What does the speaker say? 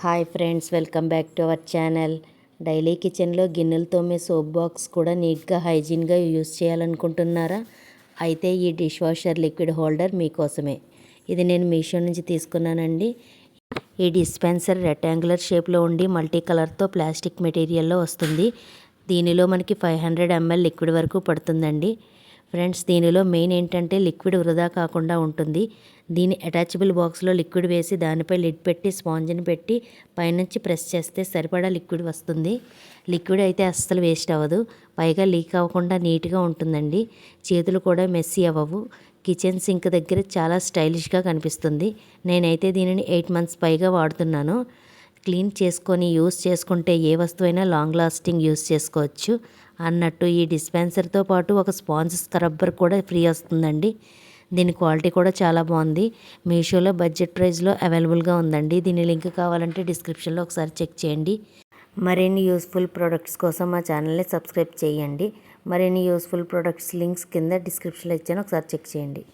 Hi friends, welcome back to our channel. Daily కిచెన్లో గిన్నెలు తోమే soap box కూడా నీట్గా హైజీన్గా యూస్ చేయాలనుకుంటున్నారా? అయితే ఈ డిష్ వాషర్ లిక్విడ్ హోల్డర్ మీకోసమే. ఇది నేను మీషో నుంచి తీసుకున్నానండి. ఈ డిస్పెన్సర్ రెక్టాంగులర్ షేప్లో ఉండి మల్టీ కలర్తో ప్లాస్టిక్ మెటీరియల్లో వస్తుంది. దీనిలో మనకి 500 ml లిక్విడ్ వరకు పడుతుందండి. ఫ్రెండ్స్, దీనిలో మెయిన్ ఏంటంటే లిక్విడ్ వృధా కాకుండా ఉంటుంది. దీని అటాచబుల్ బాక్స్లో లిక్విడ్ వేసి దానిపై లిడ్ పెట్టి స్పాంజ్ని పెట్టి పైనుంచి ప్రెస్ చేస్తే సరిపడా లిక్విడ్ వస్తుంది. లిక్విడ్ అయితే అస్సలు వేస్ట్ అవ్వదు, పైగా లీక్ అవ్వకుండా నీట్గా ఉంటుందండి. చేతులు కూడా మెస్సీ అవ్వవు. కిచెన్ సింక్ దగ్గర చాలా స్టైలిష్గా కనిపిస్తుంది. నేనైతే దీనిని 8 months పైగా వాడుతున్నాను. క్లీన్ చేసుకొని యూస్ చేసుకుంటే ఏ వస్తువైనా లాంగ్ లాస్టింగ్ యూస్ చేసుకోవచ్చు అన్నట్టు ఈ డిస్పెన్సర్తో పాటు ఒక స్పాంజ్ స్క్రబ్బర్ కూడా ఫ్రీ వస్తుందండి. దీని క్వాలిటీ కూడా చాలా బాగుంది. మీషోలో బడ్జెట్ ప్రైస్లో అవైలబుల్గా ఉందండి. దీని లింక్ కావాలంటే డిస్క్రిప్షన్లో ఒకసారి చెక్ చేయండి. మరిన్ని యూస్ఫుల్ ప్రొడక్ట్స్ కోసం మా ఛానల్ని సబ్స్క్రైబ్ చేయండి. మరిన్ని యూస్ఫుల్ ప్రొడక్ట్స్ లింక్స్ కింద డిస్క్రిప్షన్లో ఇచ్చాను, ఒకసారి చెక్ చేయండి.